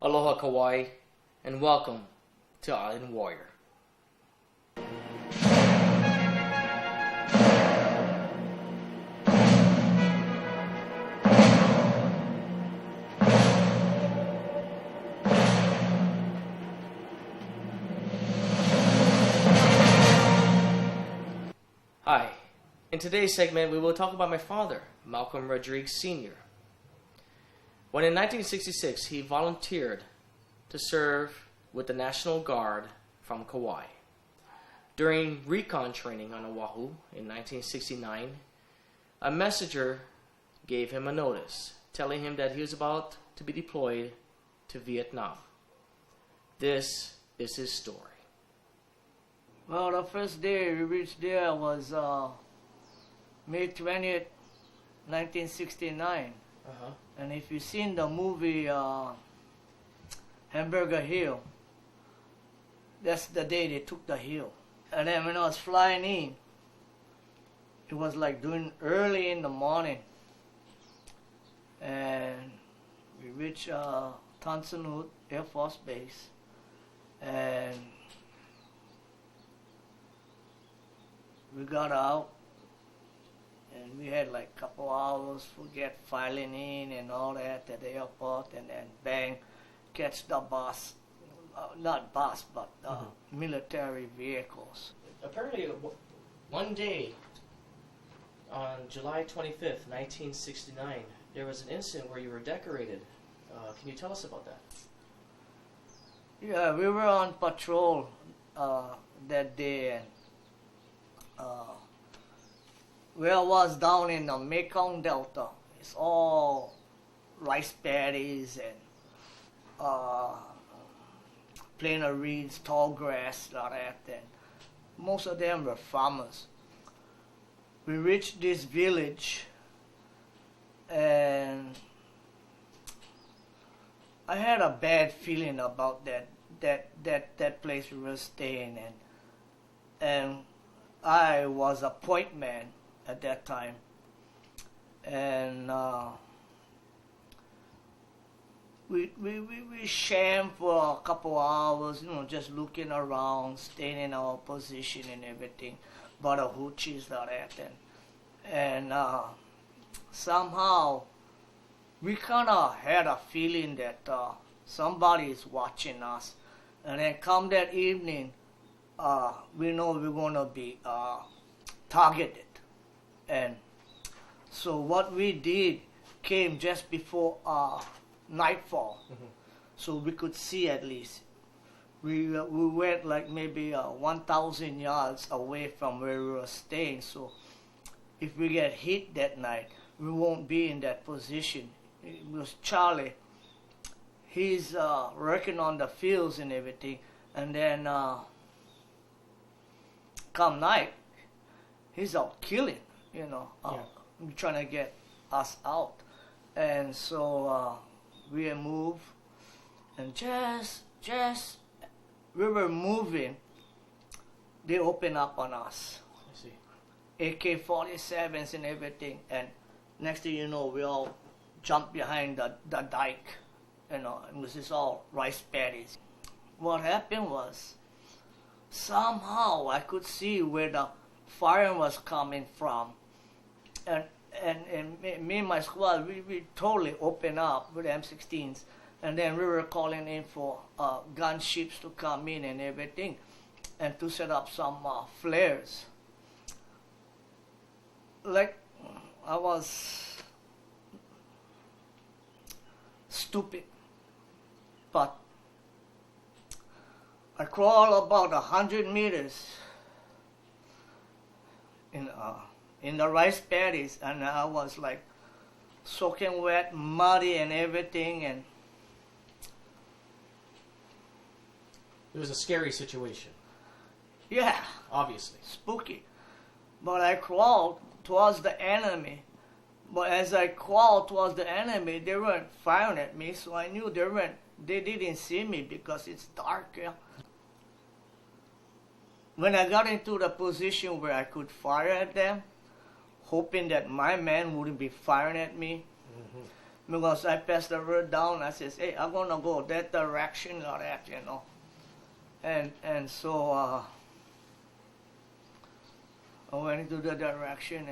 Aloha Kauai, and welcome to Island Warrior. Hi, in today's segment we will talk about my father, Malcome Rodrigues Sr. When in 1966 he volunteered to serve with the National Guard from Kauai. During recon training on Oahu in 1969, a messenger gave him a notice telling him that he was about to be deployed to Vietnam. This is his story. Well, the first day we reached there was May 20th, 1969. And if you've seen the movie Hamburger Hill, that's the day they took the hill. And then when I was flying in, it was like doing early in the morning. And we reached Tan Son Nhut Air Force Base. And we got out, and we had like a couple hours to get filing in and all that at the airport, and then bang, catch the bus, not bus, but military vehicles. Apparently, one day on July 25th, 1969, there was an incident where you were decorated. Can you tell us about that? Yeah, we were on patrol that day, and where I was down in the Mekong Delta, it's all rice paddies and plain of reeds, tall grass, like that. And most of them were farmers. We reached this village, and I had a bad feeling about that place we were staying in, and I was a point man at that time, and we shammed for a couple hours, just looking around, staying in our position and everything, but a hoochies like that, and somehow we kind of had a feeling that somebody is watching us, and then come that evening, we know we're going to be targeted. And so what we did came just before nightfall, so we could see at least. We went like maybe 1,000 yards away from where we were staying, so if we get hit that night, we won't be in that position. It was Charlie. He's working on the fields and everything, and then come night, he's out killing, trying to get us out. And so we moved, and just we were moving, they opened up on us. I see. AK-47s and everything, and next thing you know, we all jumped behind the dike, and it was just all rice paddies. What happened was, somehow I could see where the fire was coming from, and me and my squad, we totally opened up with M16s, and then we were calling in for gunships to come in and everything, and to set up some flares. Like, I was stupid, but I crawled about 100 meters in the rice paddies, and I was like soaking wet, muddy and everything, and It was a scary situation, yeah, obviously. spooky. But I crawled towards the enemy. But as I crawled towards the enemy, they weren't firing at me, so I knew they didn't see me because it's dark. Yeah. When I got into the position where I could fire at them, hoping that my man wouldn't be firing at me, Because I passed the word down. I says, hey, I'm going to go that direction or that, you know. And so I went into the direction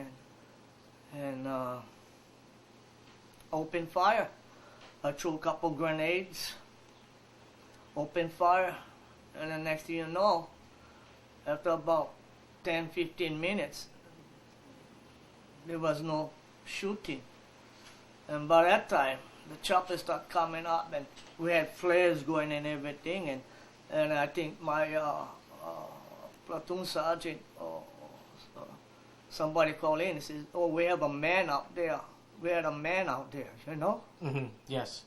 and opened fire. I threw a couple grenades, opened fire, and the next thing you know, after about 10-15 minutes, there was no shooting. And by that time, the choppers started coming up, and we had flares going and everything. And I think my platoon sergeant or somebody called in and says, "Oh, we have a man out there. We had a man out there, you know." Mm-hmm. Yes.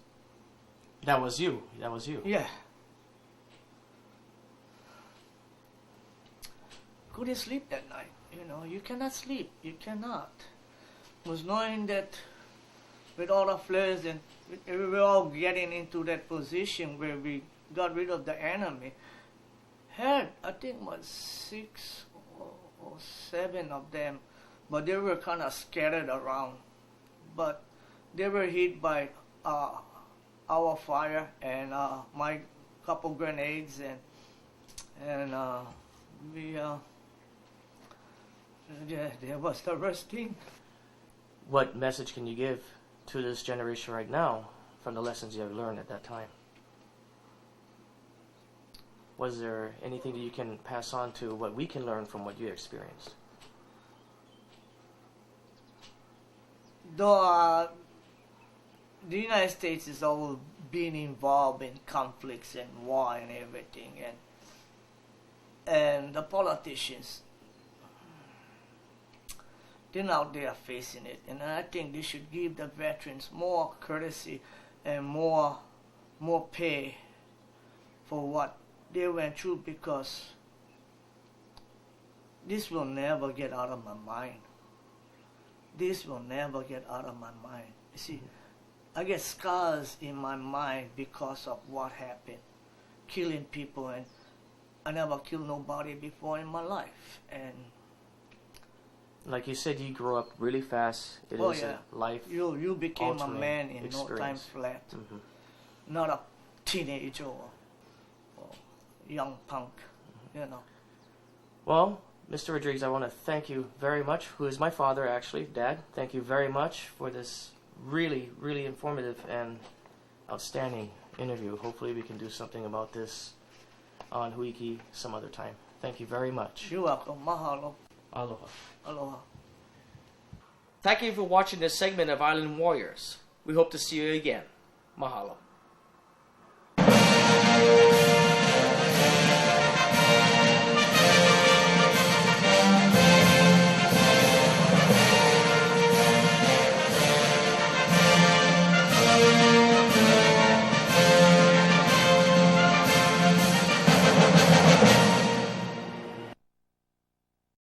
That was you. That was you. Yeah. Couldn't sleep that night. You know, you cannot sleep. You cannot. Was knowing that with all the flares and we were all getting into that position where we got rid of the enemy. Had, I think, was 6 or 7 of them, but they were kind of scattered around. But they were hit by our fire and my couple grenades, and we yeah, that was the worst thing. What message can you give to this generation right now from the lessons you have learned at that time? Was there anything that you can pass on to what we can learn from what you experienced? Though the United States has always been involved in conflicts and war and everything, and the politicians, they're out there facing it, and I think they should give the veterans more courtesy and more pay for what they went through, because this will never get out of my mind. This will never get out of my mind. You see, I get scars in my mind because of what happened, killing people, and I never killed nobody before in my life. And like you said, you grew up really fast. It is a life. You became a man in experience. no time flat. Mm-hmm. Not a teenager or young punk, you know. Well, Mr. Rodrigues, I want to thank you very much, who is my father, actually, Dad. Thank you very much for this really, really informative and outstanding interview. Hopefully we can do something about this on Huiki some other time. Thank you very much. You're welcome. Mahalo. Aloha. Aloha. Thank you for watching this segment of Island Warriors. We hope to see you again. Mahalo.